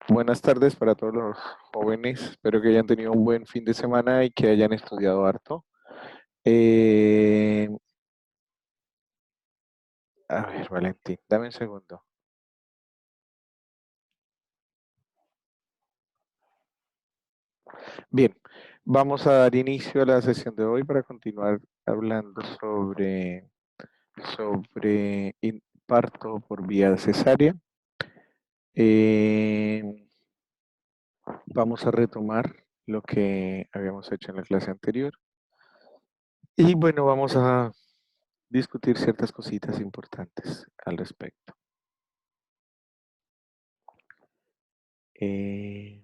Buenas tardes para todos los jóvenes. Espero que hayan tenido un buen fin de semana y que hayan estudiado harto. Eh, a ver, Valentín, dame un segundo. Bien, vamos a dar inicio a la sesión de hoy para continuar hablando sobre parto por vía cesárea. Eh, Vamos a retomar lo que habíamos hecho en la clase anterior. Y bueno, vamos a discutir ciertas cositas importantes al respecto. Eh,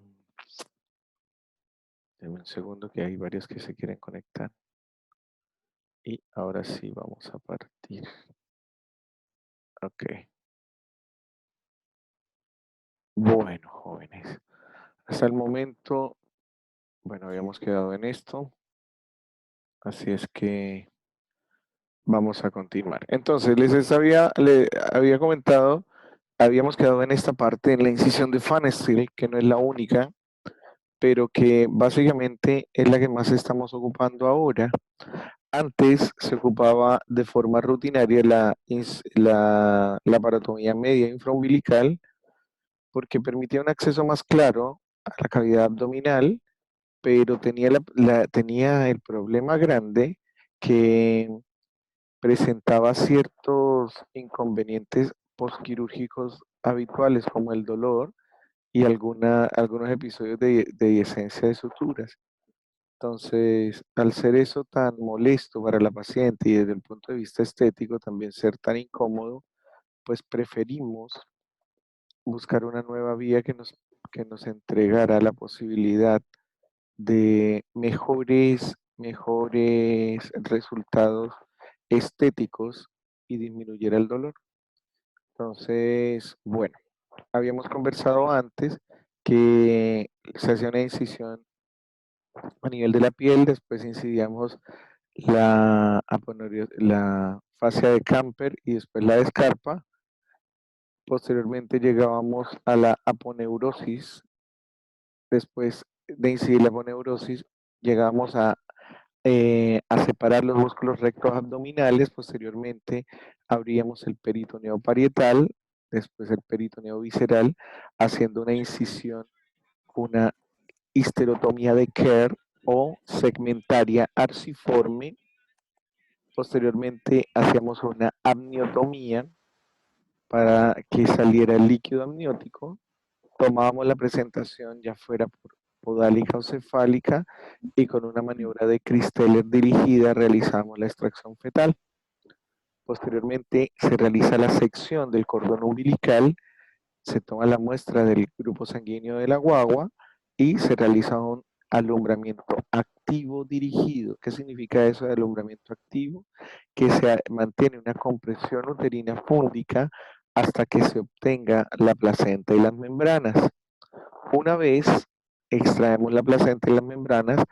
Deme un segundo que hay varios que se quieren conectar. Y ahora sí vamos a partir. Ok. Bueno, jóvenes. Hasta el momento, bueno, habíamos quedado en esto. Así es que vamos a continuar. Entonces, le había comentado, habíamos quedado en esta parte, en la incisión de Pfannenstiel, que no es la única, pero que básicamente es la que más estamos ocupando ahora. Antes se ocupaba de forma rutinaria la laparotomía media infraumbilical porque permitía un acceso más claro a la cavidad abdominal, pero tenía el problema grande que presentaba ciertos inconvenientes postquirúrgicos habituales como el dolor y algunos episodios de esencia de suturas. Entonces, al ser eso tan molesto para la paciente y desde el punto de vista estético también ser tan incómodo, pues preferimos buscar una nueva vía que nos entregara la posibilidad de mejores resultados estéticos y disminuyera el dolor. Entonces, bueno, habíamos conversado antes que se hacía una incisión a nivel de la piel, después incidíamos la fascia de Camper y después la de Scarpa. Posteriormente llegábamos a la aponeurosis. Después de incidir la aponeurosis, llegábamos a separar los músculos rectos abdominales. Posteriormente abríamos el peritoneo parietal, después el peritoneo visceral, haciendo una incisión, una histerotomía de Kerr o segmentaria arciforme. Posteriormente hacíamos una amniotomía para que saliera el líquido amniótico. Tomábamos la presentación ya fuera por podálica o cefálica y con una maniobra de Christeller dirigida realizamos la extracción fetal. Posteriormente se realiza la sección del cordón umbilical, se toma la muestra del grupo sanguíneo de la guagua y se realiza un alumbramiento activo dirigido. ¿Qué significa eso de alumbramiento activo? Que se mantiene una compresión uterina púndica hasta que se obtenga la placenta y las membranas. Una vez extraemos la placenta y las membranas,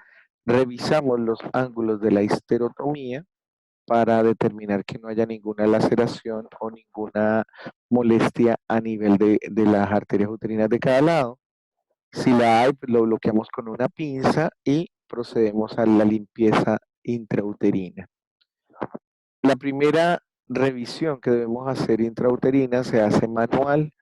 revisamos los ángulos de la histerotomía para determinar que no haya ninguna laceración o ninguna molestia a nivel de las arterias uterinas de cada lado. Si la hay, pues lo bloqueamos con una pinza y procedemos a la limpieza intrauterina. La primera revisión que debemos hacer intrauterina se hace manual,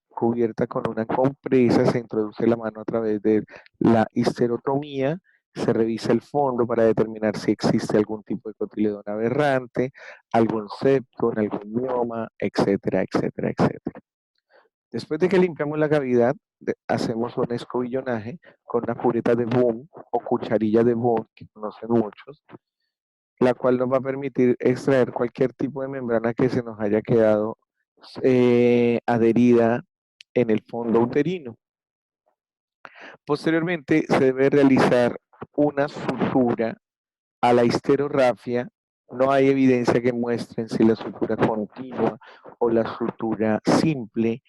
cubierta con una compresa, se introduce la mano a través de la histerotomía, se revisa el fondo para determinar si existe algún tipo de cotiledón aberrante, algún septo, algún mioma, etcétera, etcétera, etcétera. Después de que limpiamos la cavidad, hacemos un escobillonaje con una cureta de boom o cucharilla de boom, que conocen muchos, la cual nos va a permitir extraer cualquier tipo de membrana que se nos haya quedado adherida en el fondo uterino. Posteriormente se debe realizar una sutura a la histerorrafia. No hay evidencia que muestren si la sutura continua o la sutura simple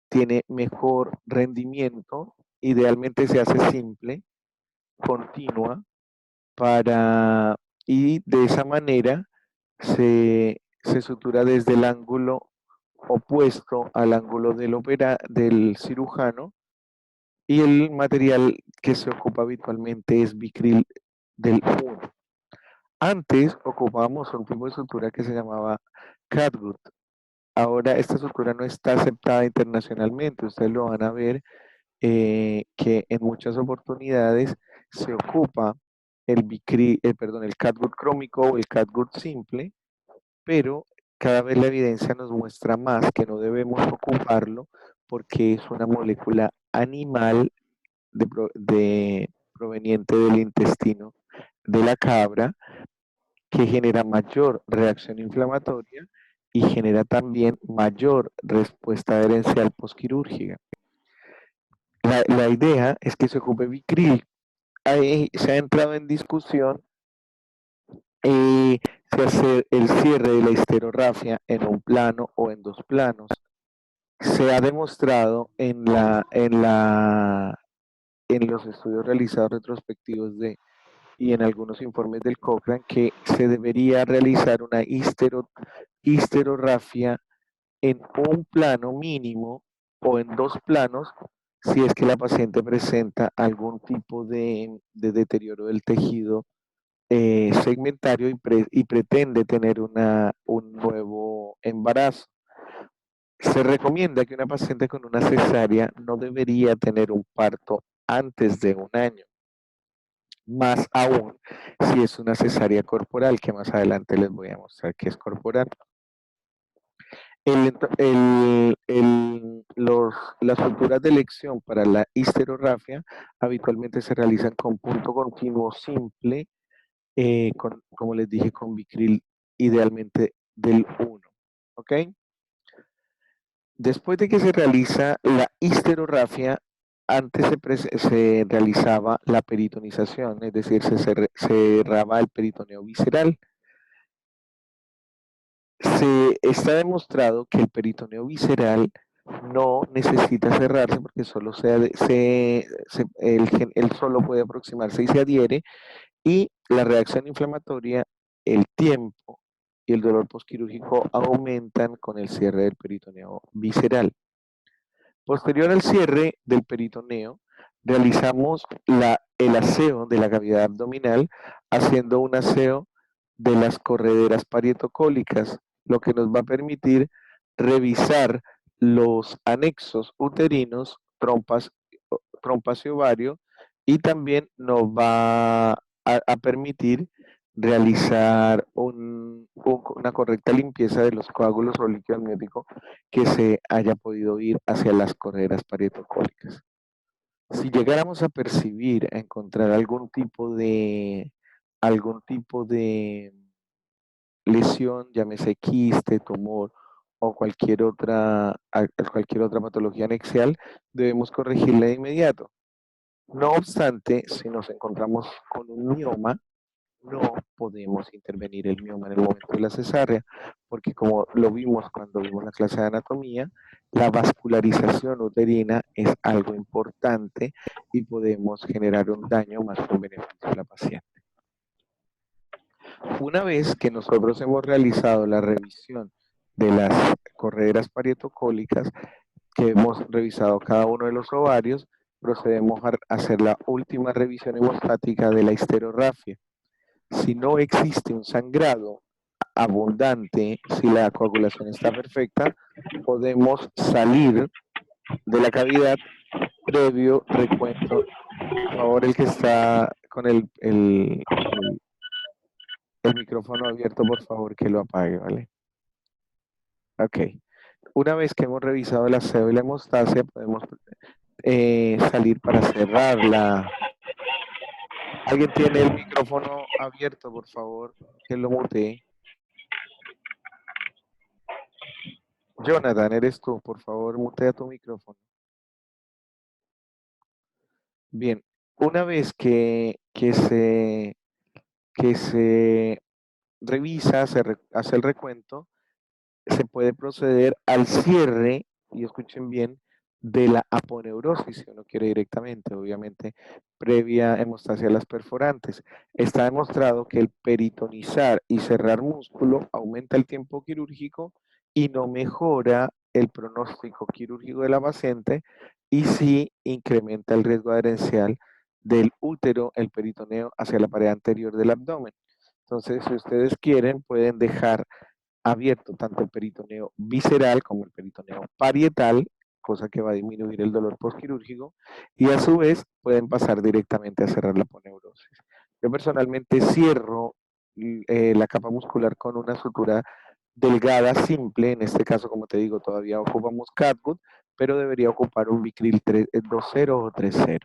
tiene mejor rendimiento. Idealmente se hace simple, continua, y de esa manera se sutura desde el ángulo opuesto al ángulo del cirujano y el material que se ocupa habitualmente es Bicril del 1. Antes ocupábamos un tipo de sutura que se llamaba catgut. Ahora esta sutura no está aceptada internacionalmente. Ustedes lo van a ver que en muchas oportunidades se ocupa el catgut crómico o el catgut simple, pero cada vez la evidencia nos muestra más que no debemos ocuparlo porque es una molécula animal proveniente del intestino de la cabra que genera mayor reacción inflamatoria y genera también mayor respuesta adherencial posquirúrgica. La idea es que se ocupe Vicril. Ahí se ha entrado en discusión si hacer el cierre de la histerorrafia en un plano o en dos planos. Se ha demostrado en los estudios realizados retrospectivos y en algunos informes del Cochrane que se debería realizar una histerorrafia en un plano mínimo o en dos planos si es que la paciente presenta algún tipo de deterioro del tejido segmentario y pretende tener un nuevo embarazo. Se recomienda que una paciente con una cesárea no debería tener un parto antes de un año, más aún si es una cesárea corporal, que más adelante les voy a mostrar que es corporal. Las suturas de elección para la histerorrafia habitualmente se realizan con punto continuo simple, como les dije, con Vicril idealmente del 1. ¿Ok? Después de que se realiza la histerorrafia, antes se realizaba la peritonización, es decir, se cerraba el peritoneo visceral. Se está demostrado que el peritoneo visceral no necesita cerrarse porque solo él solo puede aproximarse y se adhiere, y la reacción inflamatoria, el tiempo y el dolor posquirúrgico aumentan con el cierre del peritoneo visceral. Posterior al cierre del peritoneo, realizamos el aseo de la cavidad abdominal haciendo un aseo de las correderas parietocólicas, lo que nos va a permitir revisar los anexos uterinos, trompas y ovario, y también nos va a permitir realizar una correcta limpieza de los coágulos o líquido amniótico que se haya podido ir hacia las correderas parietocólicas. Si llegáramos a percibir, a encontrar algún tipo de lesión, llámese quiste, tumor o cualquier otra patología anexial, debemos corregirla de inmediato. No obstante, si nos encontramos con un mioma, no podemos intervenir el mioma en el momento de la cesárea, porque como lo vimos cuando vimos la clase de anatomía, la vascularización uterina es algo importante y podemos generar un daño más que un beneficio a la paciente. Una vez que nosotros hemos realizado la revisión de las correderas parietocólicas, que hemos revisado cada uno de los ovarios, procedemos a hacer la última revisión hemostática de la histerorrafia. Si no existe un sangrado abundante, si la coagulación está perfecta, podemos salir de la cavidad previo recuento. Por favor, el que está con el micrófono abierto, por favor, que lo apague, ¿vale? Ok. Una vez que hemos revisado el aseo y la hemostasia, podemos salir para cerrarla. ¿Alguien tiene el micrófono abierto, por favor? Que lo mutee. Jonathan, eres tú, por favor, mutea tu micrófono. Bien, una vez que se revisa, hace el recuento, se puede proceder al cierre, y escuchen bien, de la aponeurosis, si uno quiere directamente, obviamente, previa hemostasia de las perforantes. Está demostrado que el peritonizar y cerrar músculo aumenta el tiempo quirúrgico y no mejora el pronóstico quirúrgico de la paciente, y sí incrementa el riesgo adherencial del útero, el peritoneo, hacia la pared anterior del abdomen. Entonces, si ustedes quieren, pueden dejar abierto tanto el peritoneo visceral como el peritoneo parietal, cosa que va a disminuir el dolor postquirúrgico, y a su vez pueden pasar directamente a cerrar la aponeurosis. Yo personalmente cierro la capa muscular con una sutura delgada, simple, en este caso, como te digo, todavía ocupamos catgut, pero debería ocupar un Vicryl 2.0 o 3.0.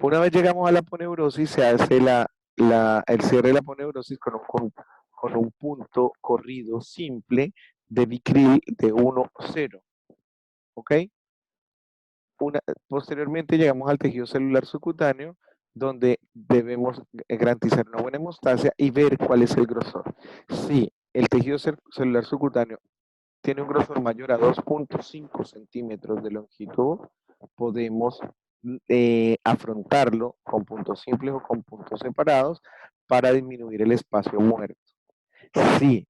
Una vez llegamos a la aponeurosis, se hace el cierre de la aponeurosis con un punto corrido simple de Vicryl de 1.0, ¿ok? Posteriormente llegamos al tejido celular subcutáneo, donde debemos garantizar una buena hemostasia y ver cuál es el grosor. Si el tejido celular subcutáneo tiene un grosor mayor a 2.5 centímetros de longitud, podemos afrontarlo con puntos simples o con puntos separados para disminuir el espacio muerto. Si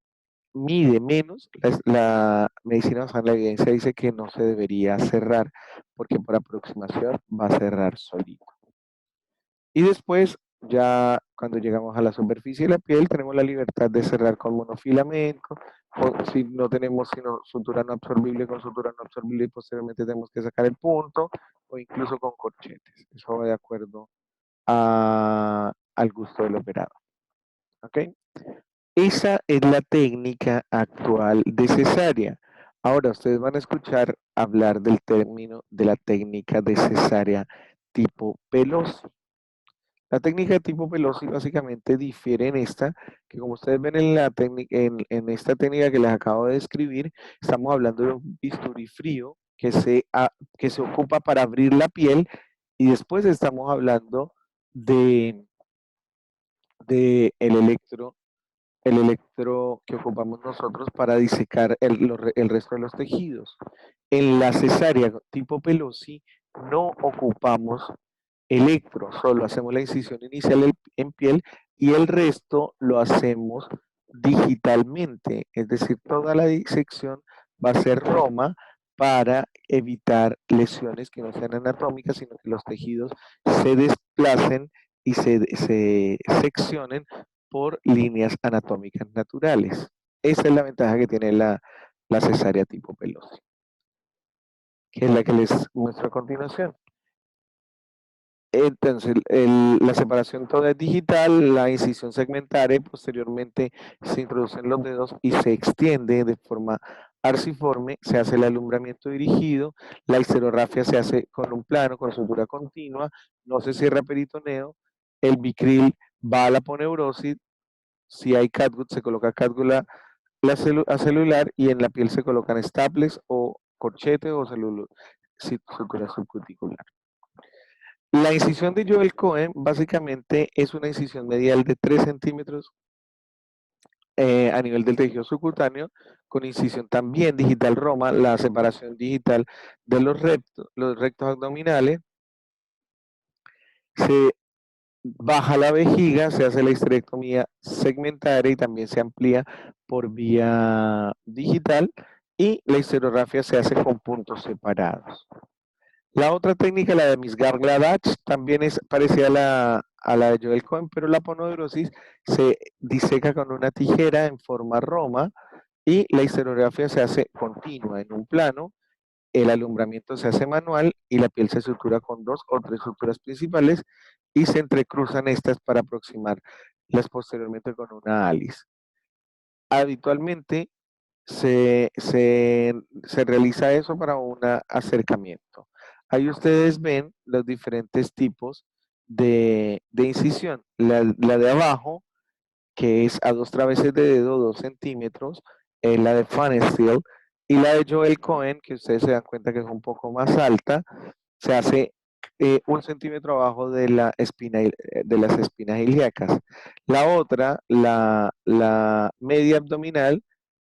mide menos, la medicina basada en la evidencia dice que no se debería cerrar porque por aproximación va a cerrar solito. Y después, ya cuando llegamos a la superficie de la piel, tenemos la libertad de cerrar con monofilamento, o si no tenemos sino sutura no absorbible, con sutura no absorbible y posteriormente tenemos que sacar el punto, o incluso con corchetes. Eso va de acuerdo al gusto del operado. ¿Ok? Esa es la técnica actual de cesárea. Ahora ustedes van a escuchar hablar del término de la técnica de cesárea tipo Pelosi. La técnica de tipo Pelosi básicamente difiere en esta, que como ustedes ven en, en esta técnica que les acabo de describir, estamos hablando de un bisturí frío que se ocupa para abrir la piel y después estamos hablando de, de el electro que ocupamos nosotros para disecar el resto de los tejidos. En la cesárea tipo Pelosi no ocupamos electro, solo hacemos la incisión inicial en piel y el resto lo hacemos digitalmente, es decir, toda la disección va a ser Roma para evitar lesiones que no sean anatómicas, sino que los tejidos se desplacen y se seccionen por líneas anatómicas naturales. Esa es la ventaja que tiene la cesárea tipo Pelosi, que es la que les muestro a continuación. Entonces, la separación toda es digital, la incisión segmentaria, y posteriormente se introducen los dedos y se extiende de forma arciforme, se hace el alumbramiento dirigido, la histerografia se hace con un plano, con sutura continua, no se cierra peritoneo, el Vicryl va a la aponeurosis, si hay catgut se coloca catgut a celular y en la piel se colocan staples o corchete o sutura subcuticular. La incisión de Joel Cohen básicamente es una incisión medial de 3 centímetros a nivel del tejido subcutáneo, con incisión también digital Roma, la separación digital de los rectos abdominales, se baja la vejiga, se hace la histerectomía segmentaria y también se amplía por vía digital y la histerografía se hace con puntos separados. La otra técnica, la de Misgar-Gladach, también es parecida a la de Joel Cohen, pero la aponeurosis se diseca con una tijera en forma Roma y la histerografía se hace continua en un plano, el alumbramiento se hace manual y la piel se sutura con 2 o 3 suturas principales y se entrecruzan estas para aproximarlas posteriormente con una álice. Habitualmente se realiza eso para un acercamiento. Ahí ustedes ven los diferentes tipos de incisión. La de abajo, que es a 2 traveses de dedo, 2 centímetros, la de Pfannenstiel, y la de Joel Cohen, que ustedes se dan cuenta que es un poco más alta, se hace 1 centímetro abajo de, de las espinas ilíacas. La otra, la media abdominal,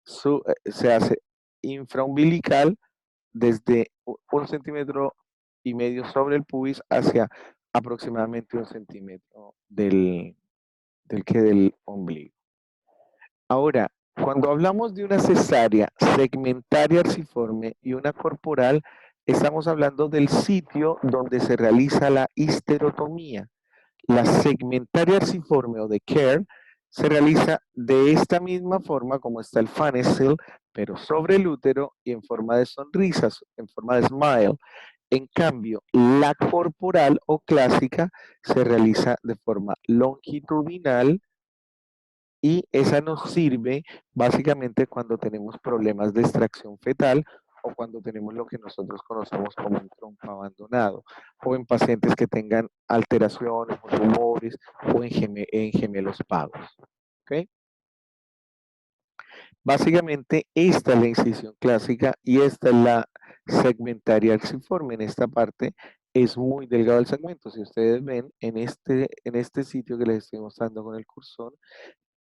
se hace infraumbilical desde 1,5 centímetros sobre el pubis hacia aproximadamente 1 centímetro del ombligo. Ahora, cuando hablamos de una cesárea segmentaria arciforme y una corporal, estamos hablando del sitio donde se realiza la histerotomía. La segmentaria arciforme o de Kerr se realiza de esta misma forma como está el Fanestil, pero sobre el útero y en forma de sonrisas, en forma de smile. En cambio, la corporal o clásica se realiza de forma longitudinal y esa nos sirve básicamente cuando tenemos problemas de extracción fetal o cuando tenemos lo que nosotros conocemos como un trompo abandonado, o en pacientes que tengan alteraciones o tumores o en gemelos pagos. ¿Okay? Básicamente esta es la incisión clásica y esta es la segmentaria axiforme. En esta parte es muy delgado el segmento. Si ustedes ven en este sitio que les estoy mostrando con el cursor,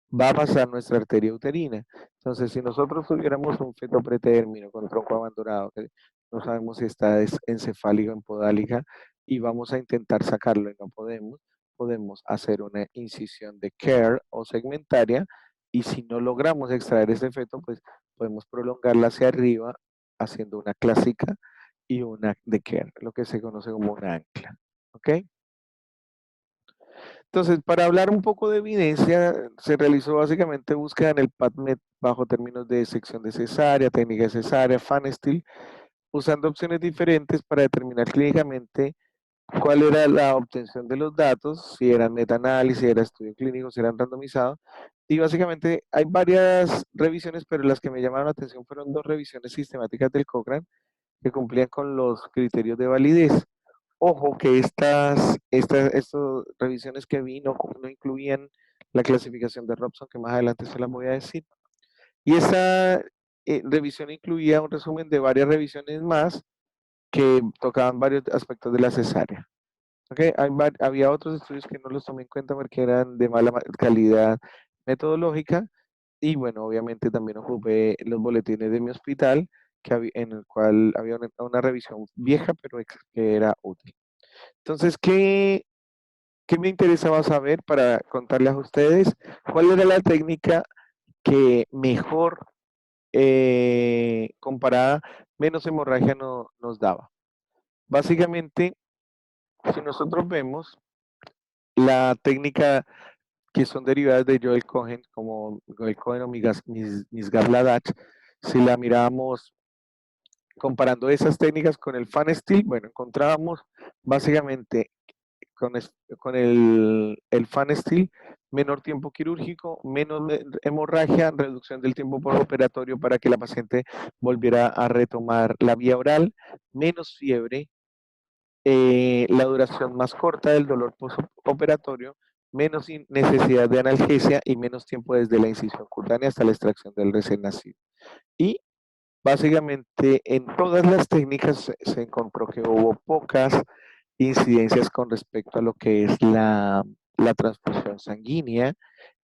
va a pasar nuestra arteria uterina. Entonces, si nosotros tuviéramos un feto pretérmino con tronco abandonado, que no sabemos si está encefálica o en podálica, y vamos a intentar sacarlo y no podemos, podemos hacer una incisión de Kerr o segmentaria, y si no logramos extraer ese feto, pues podemos prolongarla hacia arriba haciendo una clásica y una de Kerr, lo que se conoce como una ancla. ¿Ok? Entonces, para hablar un poco de evidencia, se realizó básicamente búsqueda en el PubMed bajo términos de sección de cesárea, técnica de cesárea, Fanestil, usando opciones diferentes para determinar clínicamente cuál era la obtención de los datos, si eran metaanálisis, si era estudio clínico, si eran randomizados. Y básicamente hay varias revisiones, pero las que me llamaron la atención fueron dos revisiones sistemáticas del Cochrane que cumplían con los criterios de validez. Ojo que estas revisiones que vi no incluían la clasificación de Robson, que más adelante se las voy a decir. Y esta revisión incluía un resumen de varias revisiones más que tocaban varios aspectos de la cesárea. ¿Okay? Había otros estudios que no los tomé en cuenta porque eran de mala calidad metodológica y bueno, obviamente también ocupé los boletines de mi hospital en el cual había una revisión vieja pero que era útil. Entonces, ¿qué me interesaba saber para contarles a ustedes? ¿Cuál era la técnica que mejor comparada, menos hemorragia nos daba? Básicamente, si nosotros vemos la técnica que son derivadas de Joel Cohen, como Joel Cohen o Misgar Ladach, si la miramos comparando esas técnicas con el fan steel, bueno, encontrábamos básicamente con, con el fan steel, menor tiempo quirúrgico, menos hemorragia, reducción del tiempo postoperatorio para que la paciente volviera a retomar la vía oral, menos fiebre, la duración más corta del dolor postoperatorio, menos necesidad de analgesia y menos tiempo desde la incisión cutánea hasta la extracción del recién nacido. Y básicamente en todas las técnicas se encontró que hubo pocas incidencias con respecto a lo que es la transfusión sanguínea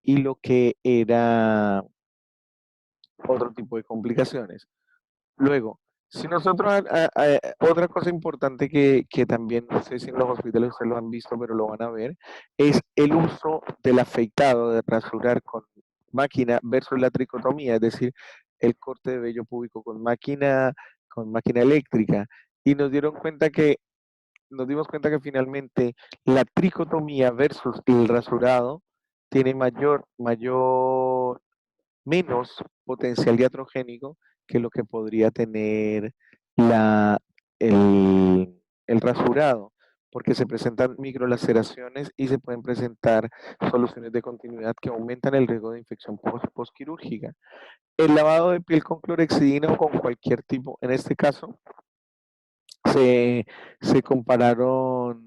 y lo que era otro tipo de complicaciones. Luego, si nosotros, otra cosa importante que también, no sé si en los hospitales ustedes lo han visto, pero lo van a ver, es el uso del afeitado, de rasurar con máquina versus la tricotomía, es decir, el corte de vello púbico con máquina eléctrica. Y nos dimos cuenta que finalmente la tricotomía versus el rasurado tiene menos potencial iatrogénico que lo que podría tener la, el rasurado, porque se presentan microlaceraciones y se pueden presentar soluciones de continuidad que aumentan el riesgo de infección postquirúrgica. El lavado de piel con clorexidina o con cualquier tipo, en este caso, se, se comparó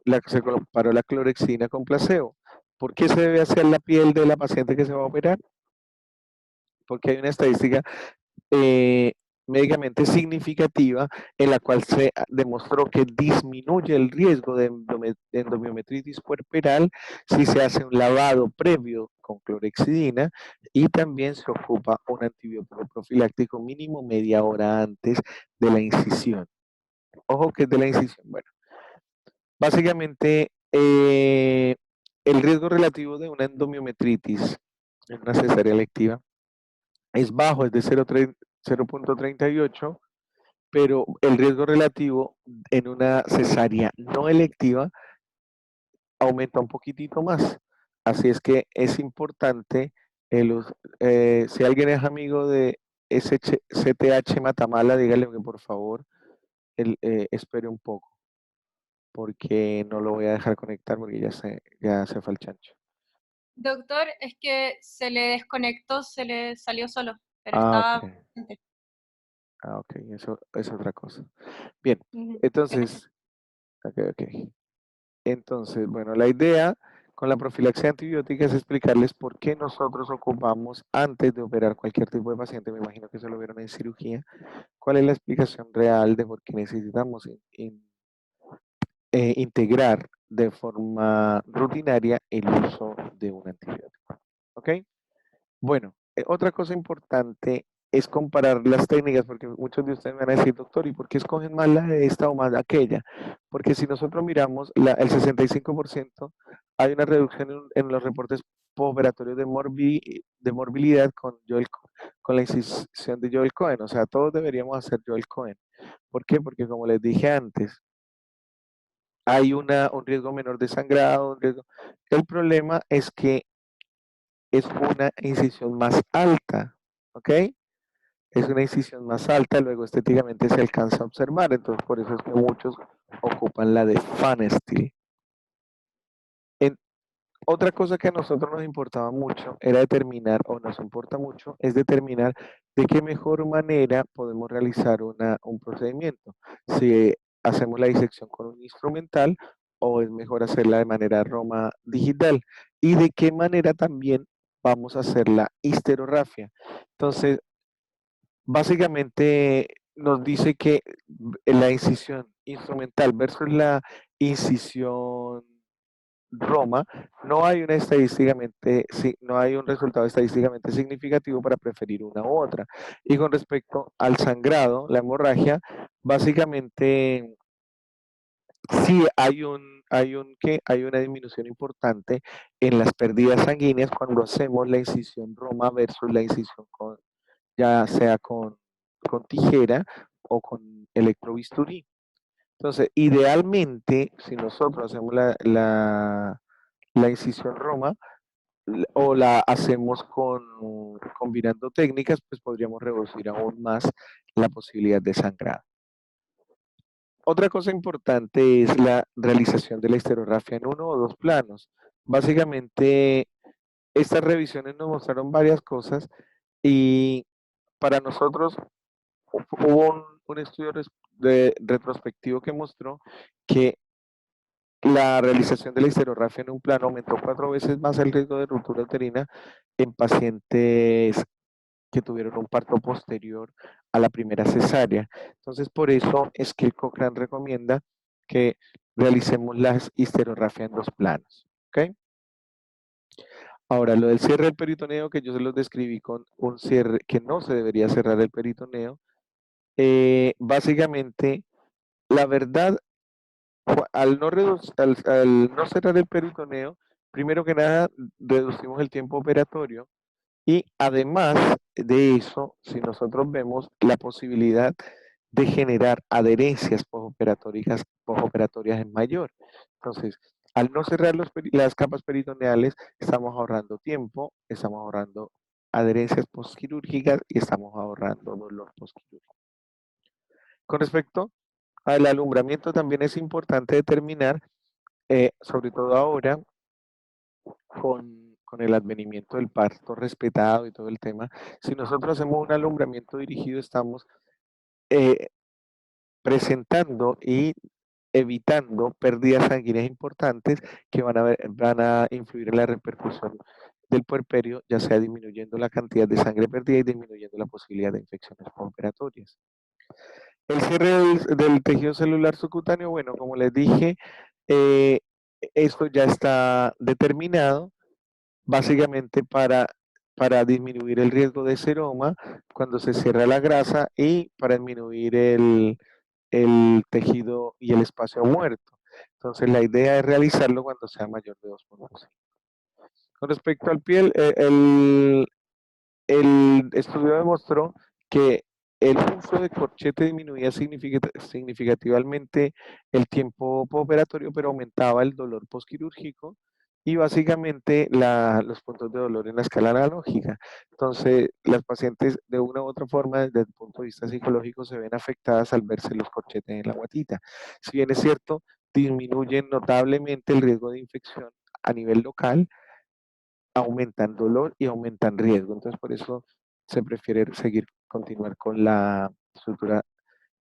la clorexidina con placebo. ¿Por qué se debe hacer la piel de la paciente que se va a operar? Porque hay una estadística eh, médicamente significativa en la cual se demostró que disminuye el riesgo de endomiometritis puerperal si se hace un lavado previo con clorexidina y también se ocupa un antibiótico profiláctico mínimo media hora antes de la incisión. Ojo que es de la incisión. Bueno, básicamente el riesgo relativo de una endomiometritis en una cesárea electiva es bajo, es de 0.38 pero el riesgo relativo en una cesárea no electiva aumenta un poquitito más. Así es que es importante, si alguien es amigo de CTH Matamala, dígale que por favor espere un poco, porque no lo voy a dejar conectar porque ya se fue el chancho. Doctor, es que se le desconectó, se le salió solo, pero Ah, ok. estaba presente. Ok, eso es otra cosa. Bien, Ujú. Gracias. entonces, ok, ok. Entonces, bueno, la idea con la profilaxia antibiótica es explicarles por qué nosotros ocupamos antes de operar cualquier tipo de paciente, me imagino que se lo vieron en cirugía, cuál es la explicación real de por qué necesitamos integrar de forma rutinaria el uso de un antibiótico. ¿Ok? Bueno, otra cosa importante es comparar las técnicas, porque muchos de ustedes me van a decir, doctor, ¿y por qué escogen más la de esta o más de aquella? Porque si nosotros miramos el 65%, hay una reducción en los reportes postoperatorios de morbilidad con la incisión de Joel Cohen. O sea, todos deberíamos hacer Joel Cohen. ¿Por qué? Porque como les dije antes, hay un riesgo menor de sangrado, un riesgo. El problema es que es una incisión más alta, ¿ok? Es una incisión más alta, luego estéticamente se alcanza a observar, entonces por eso es que muchos ocupan la de Fan Steel. Otra cosa que a nosotros nos importaba mucho era determinar, o nos importa mucho, es determinar de qué mejor manera podemos realizar un procedimiento. Si hacemos la disección con un instrumental o es mejor hacerla de manera Roma digital. Y de qué manera también vamos a hacer la histerografia. Entonces, básicamente nos dice que la incisión instrumental versus la incisión Roma, no hay no hay un resultado estadísticamente significativo para preferir una u otra. Y con respecto al sangrado, la hemorragia, básicamente sí hay una disminución importante en las pérdidas sanguíneas cuando hacemos la incisión Roma versus la incisión ya sea con tijera o con electrobisturí. Entonces, idealmente, si nosotros hacemos la incisión Roma o la hacemos combinando técnicas, pues podríamos reducir aún más la posibilidad de sangrado. Otra cosa importante es la realización de la histerografía en uno o dos planos. Básicamente, estas revisiones nos mostraron varias cosas y para nosotros hubo un estudio retrospectivo que mostró que la realización de la histerografía en un plano aumentó 4 veces más el riesgo de ruptura uterina en pacientes que tuvieron un parto posterior a la primera cesárea. Entonces, por eso es que el Cochrane recomienda que realicemos la histerografía en dos planos. ¿Ok? Ahora, lo del cierre del peritoneo, que yo se los describí con un cierre que no se debería cerrar el peritoneo, básicamente, la verdad, al no cerrar el peritoneo, primero que nada, reducimos el tiempo operatorio y además de eso, si nosotros vemos la posibilidad de generar adherencias posoperatorias en mayor. Entonces, al no cerrar las capas peritoneales, estamos ahorrando tiempo, estamos ahorrando adherencias postquirúrgicas y estamos ahorrando dolor postquirúrgico. Con respecto al alumbramiento, también es importante determinar, sobre todo ahora, con el advenimiento del parto respetado y todo el tema, si nosotros hacemos un alumbramiento dirigido, estamos eh, presentando y evitando pérdidas sanguíneas importantes que van a influir en la repercusión del puerperio, ya sea disminuyendo la cantidad de sangre perdida y disminuyendo la posibilidad de infecciones postoperatorias. El cierre del tejido celular subcutáneo, bueno, como les dije, eh, esto ya está determinado básicamente para disminuir el riesgo de seroma cuando se cierra la grasa y para disminuir el tejido y el espacio muerto. Entonces la idea es realizarlo cuando sea mayor de 2,5. Con respecto al piel, el estudio demostró que el uso de corchete disminuía significativamente el tiempo postoperatorio, pero aumentaba el dolor postquirúrgico y básicamente los puntos de dolor en la escala analógica. Entonces, las pacientes de una u otra forma, desde el punto de vista psicológico, se ven afectadas al verse los corchetes en la guatita. Si bien es cierto, disminuyen notablemente el riesgo de infección a nivel local, aumentan dolor y aumentan riesgo. Entonces, por eso se prefiere continuar con la sutura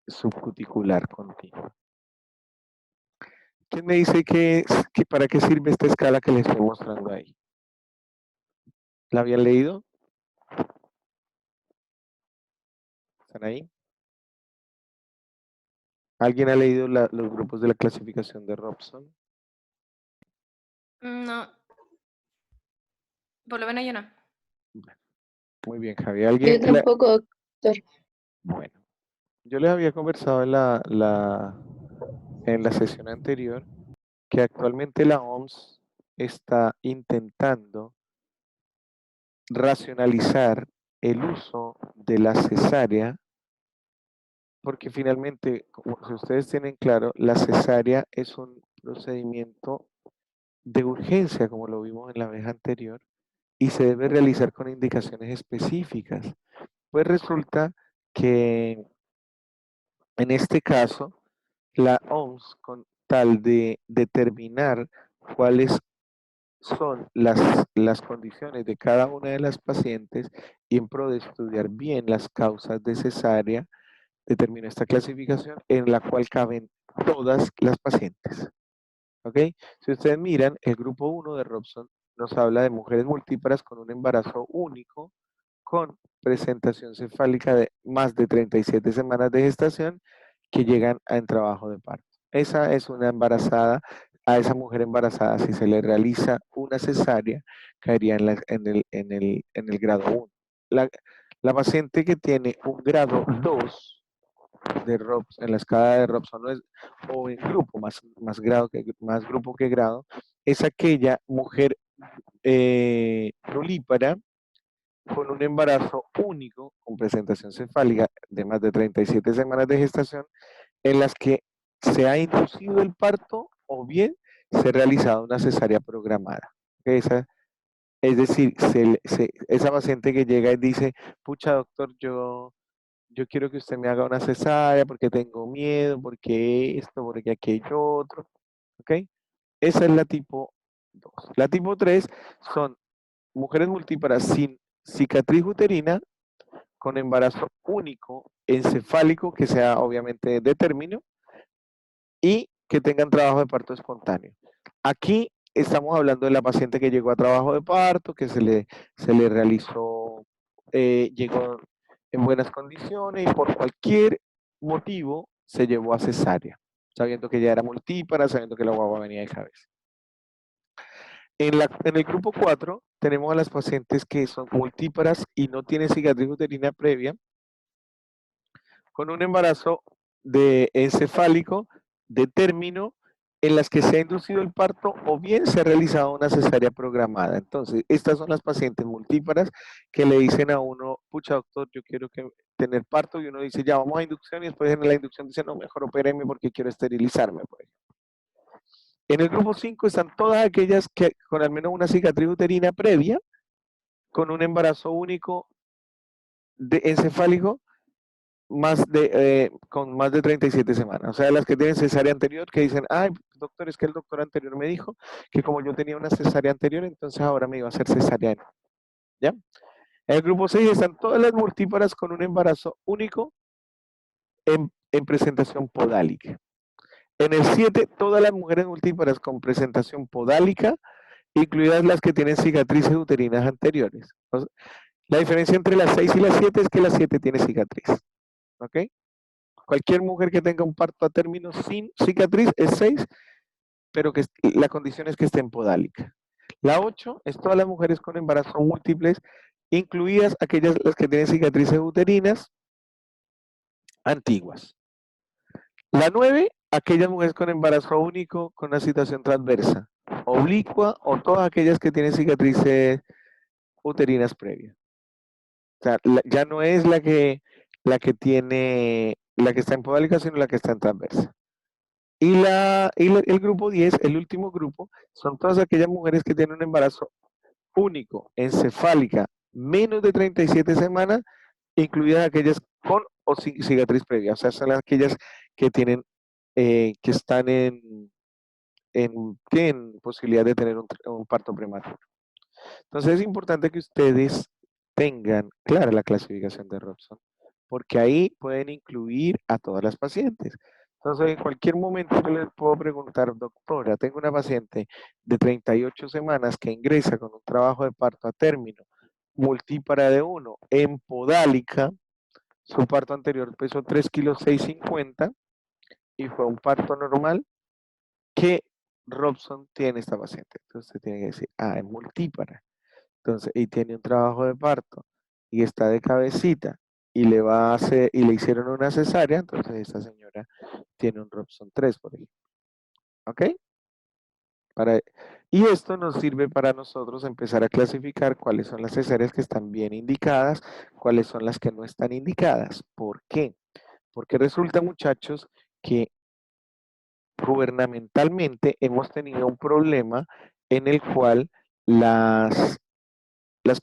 subcuticular continua. ¿Quién me dice para qué sirve esta escala que les estoy mostrando ahí? ¿La habían leído? ¿Están ahí? ¿Alguien ha leído los grupos de la clasificación de Robson? No. Por lo menos yo no. Muy bien, Javi. ¿Alguien? Yo tampoco, doctor. Bueno, yo les había conversado en la sesión anterior que actualmente la OMS está intentando racionalizar el uso de la cesárea, porque finalmente, como si ustedes tienen claro, la cesárea es un procedimiento de urgencia, como lo vimos en la vez anterior, y se debe realizar con indicaciones específicas. Pues resulta que en este caso, la OMS, con tal de determinar cuáles son las condiciones de cada una de las pacientes y en pro de estudiar bien las causas de cesárea, determinó esta clasificación en la cual caben todas las pacientes. ¿Ok? Si ustedes miran, el grupo 1 de Robson nos habla de mujeres multíparas con un embarazo único, con presentación cefálica de más de 37 semanas de gestación que llegan en trabajo de parto. Esa es una embarazada. A esa mujer embarazada, si se le realiza una cesárea, caería en el grado 1. La paciente que tiene un grado 2 de Robson, en la escala de Robson, no es, o en grupo, más grupo que grado, es aquella mujer nulípara con un embarazo único, con presentación cefálica de más de 37 semanas de gestación, en las que se ha inducido el parto o bien se ha realizado una cesárea programada. Es decir, esa paciente que llega y dice, pucha doctor, yo quiero que usted me haga una cesárea porque tengo miedo, porque esto, porque aquello otro, ¿ok? Esa es la tipo 2. La tipo 3 son mujeres multíparas sin cicatriz uterina, con embarazo único, encefálico, que sea obviamente de término, y que tengan trabajo de parto espontáneo. Aquí estamos hablando de la paciente que llegó a trabajo de parto, que se le realizó, llegó en buenas condiciones y por cualquier motivo se llevó a cesárea, sabiendo que ya era multípara, sabiendo que la guagua venía de cabeza. En el grupo 4 tenemos a las pacientes que son multíparas y no tienen cicatriz uterina previa, con un embarazo encefálico de término en las que se ha inducido el parto o bien se ha realizado una cesárea programada. Entonces, estas son las pacientes multíparas que le dicen a uno, pucha doctor, yo quiero tener parto, y uno dice, ya vamos a inducción, y después en la inducción dice, no, mejor opéreme porque quiero esterilizarme, por ejemplo. En el grupo 5 están todas aquellas que con al menos una cicatriz uterina previa, con un embarazo único encefálico, con más de 37 semanas. O sea, las que tienen cesárea anterior, que dicen, ay, doctor, es que el doctor anterior me dijo que como yo tenía una cesárea anterior, entonces ahora me iba a hacer cesárea. ¿Ya? En el grupo 6 están todas las multíparas con un embarazo único en presentación podálica. En el 7, todas las mujeres multíparas con presentación podálica, incluidas las que tienen cicatrices uterinas anteriores. Entonces, la diferencia entre las 6 y las 7 es que la 7 tiene cicatriz. ¿Ok? Cualquier mujer que tenga un parto a término sin cicatriz es 6, pero que la condición es que esté en podálica. La 8 es todas las mujeres con embarazo múltiples, incluidas aquellas las que tienen cicatrices uterinas antiguas. La 9, aquellas mujeres con embarazo único con una situación transversa, oblicua o todas aquellas que tienen cicatrices uterinas previas. O sea, ya no es la que la que está en podálica, sino la que está en transversa. El grupo 10, el último grupo, son todas aquellas mujeres que tienen un embarazo único, encefálica, menos de 37 semanas, incluidas aquellas con o sin cicatriz previa, o sea, son aquellas que tienen, que están tienen posibilidad de tener un parto prematuro. Entonces es importante que ustedes tengan clara la clasificación de Robson, porque ahí pueden incluir a todas las pacientes. Entonces, en cualquier momento yo les puedo preguntar, doctora, tengo una paciente de 38 semanas que ingresa con un trabajo de parto a término, multípara de 1, en podálica, su parto anterior pesó 3 kilos 650 y fue un parto normal. ¿Qué Robson tiene esta paciente? Entonces usted tiene que decir, es multípara. Entonces, y tiene un trabajo de parto y está de cabecita y le va a hacer, y le hicieron una cesárea, entonces esta señora tiene un Robson 3, por ejemplo. ¿Ok? Para, y esto nos sirve para nosotros empezar a clasificar cuáles son las cesáreas que están bien indicadas, cuáles son las que no están indicadas. ¿Por qué? Porque resulta, muchachos, que gubernamentalmente hemos tenido un problema en el cual las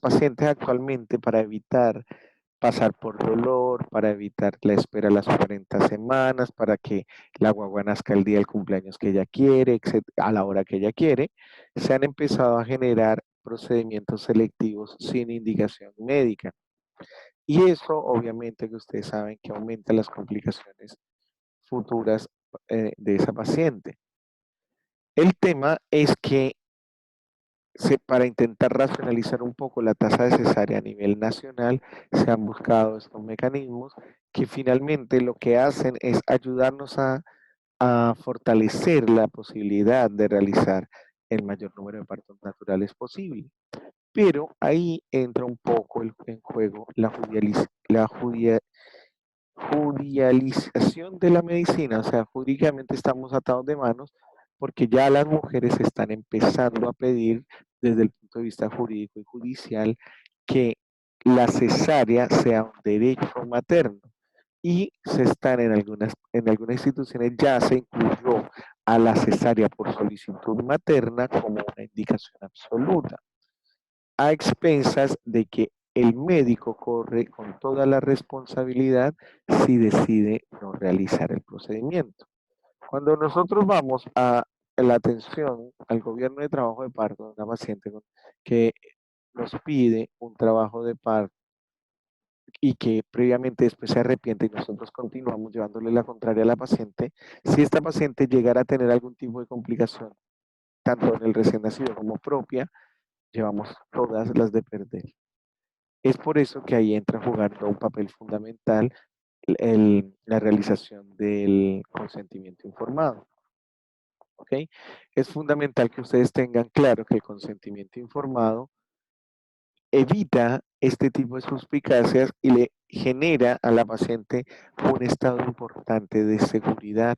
pacientes actualmente, para evitar pasar por dolor, para evitar la espera a las 40 semanas, para que la guagua nazca el día del cumpleaños que ella quiere, a la hora que ella quiere, se han empezado a generar procedimientos selectivos sin indicación médica. Y eso, obviamente, que ustedes saben que aumenta las complicaciones futuras de esa paciente. El tema es que para intentar racionalizar un poco la tasa de cesárea a nivel nacional, se han buscado estos mecanismos que finalmente lo que hacen es ayudarnos a fortalecer la posibilidad de realizar el mayor número de partos naturales posible. Pero ahí entra un poco en juego judicialización de la medicina, o sea, jurídicamente estamos atados de manos porque ya las mujeres están empezando a pedir desde el punto de vista jurídico y judicial que la cesárea sea un derecho materno y se están en algunas instituciones ya se incluyó a la cesárea por solicitud materna como una indicación absoluta a expensas de que el médico corre con toda la responsabilidad si decide no realizar el procedimiento. Cuando nosotros vamos a la atención al gobierno de trabajo de parto de una paciente que nos pide un trabajo de parto y que previamente después se arrepiente y nosotros continuamos llevándole la contraria a la paciente, si esta paciente llegara a tener algún tipo de complicación, tanto en el recién nacido como propia, llevamos todas las de perder. Es por eso que ahí entra jugando un papel fundamental la realización del consentimiento informado. ¿Ok? Es fundamental que ustedes tengan claro que el consentimiento informado evita este tipo de suspicacias y le genera a la paciente un estado importante de seguridad,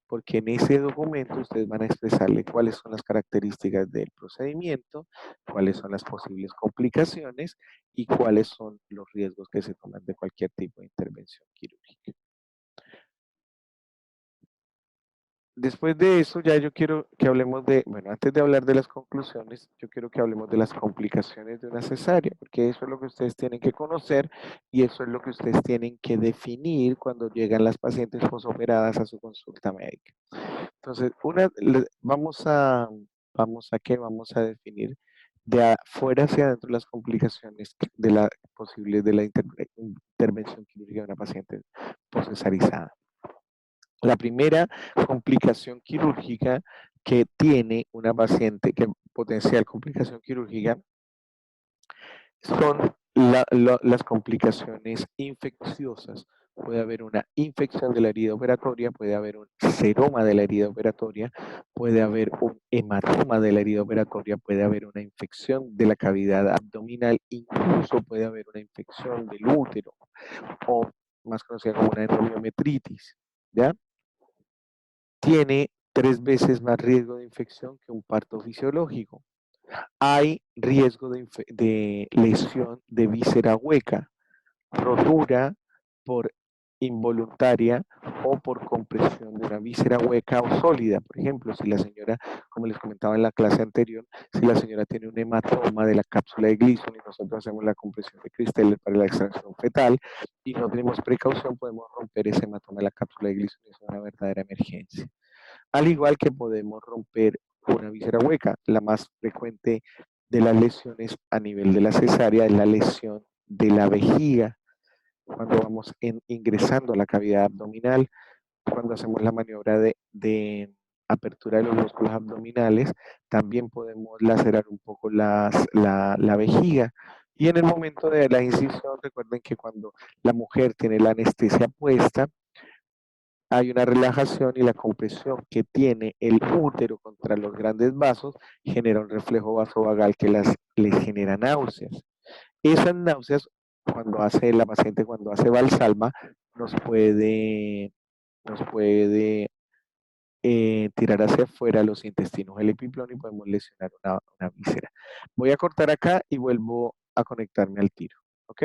porque en ese documento ustedes van a expresarle cuáles son las características del procedimiento, cuáles son las posibles complicaciones y cuáles son los riesgos que se toman de cualquier tipo de intervención quirúrgica. Después de eso, ya yo quiero que hablemos bueno, antes de hablar de las conclusiones, yo quiero que hablemos de las complicaciones de una cesárea, porque eso es lo que ustedes tienen que conocer y eso es lo que ustedes tienen que definir cuando llegan las pacientes posoperadas a su consulta médica. Entonces, vamos a definir de afuera hacia adentro las complicaciones posibles de la intervención quirúrgica de una paciente poscesarizada. La primera complicación quirúrgica que tiene una paciente, que potencial complicación quirúrgica, son las complicaciones infecciosas. Puede haber una infección de la herida operatoria, puede haber un seroma de la herida operatoria, puede haber un hematoma de la herida operatoria, puede haber una infección de la cavidad abdominal, incluso puede haber una infección del útero o más conocida como una endomiometritis, ¿ya? Tiene 3 veces más riesgo de infección que un parto fisiológico. Hay riesgo de lesión de víscera hueca, rotura por involuntaria o por compresión de una víscera hueca o sólida. Por ejemplo, si la señora, como les comentaba en la clase anterior, si la señora tiene un hematoma de la cápsula de Gleason y nosotros hacemos la compresión de Christeller para la extracción fetal y no tenemos precaución, podemos romper ese hematoma de la cápsula de Gleason y es una verdadera emergencia. Al igual que podemos romper una víscera hueca, la más frecuente de las lesiones a nivel de la cesárea es la lesión de la vejiga cuando vamos ingresando a la cavidad abdominal, cuando hacemos la maniobra de apertura de los músculos abdominales, también podemos lacerar un poco la vejiga. Y en el momento de la incisión, recuerden que cuando la mujer tiene la anestesia puesta, hay una relajación y la compresión que tiene el útero contra los grandes vasos genera un reflejo vasovagal que les genera náuseas. Esas náuseas, cuando hace la paciente, cuando hace Valsalva, nos puede tirar hacia afuera los intestinos del epiplón y podemos lesionar una víscera. Voy a cortar acá y vuelvo a conectarme al tiro. ¿Ok?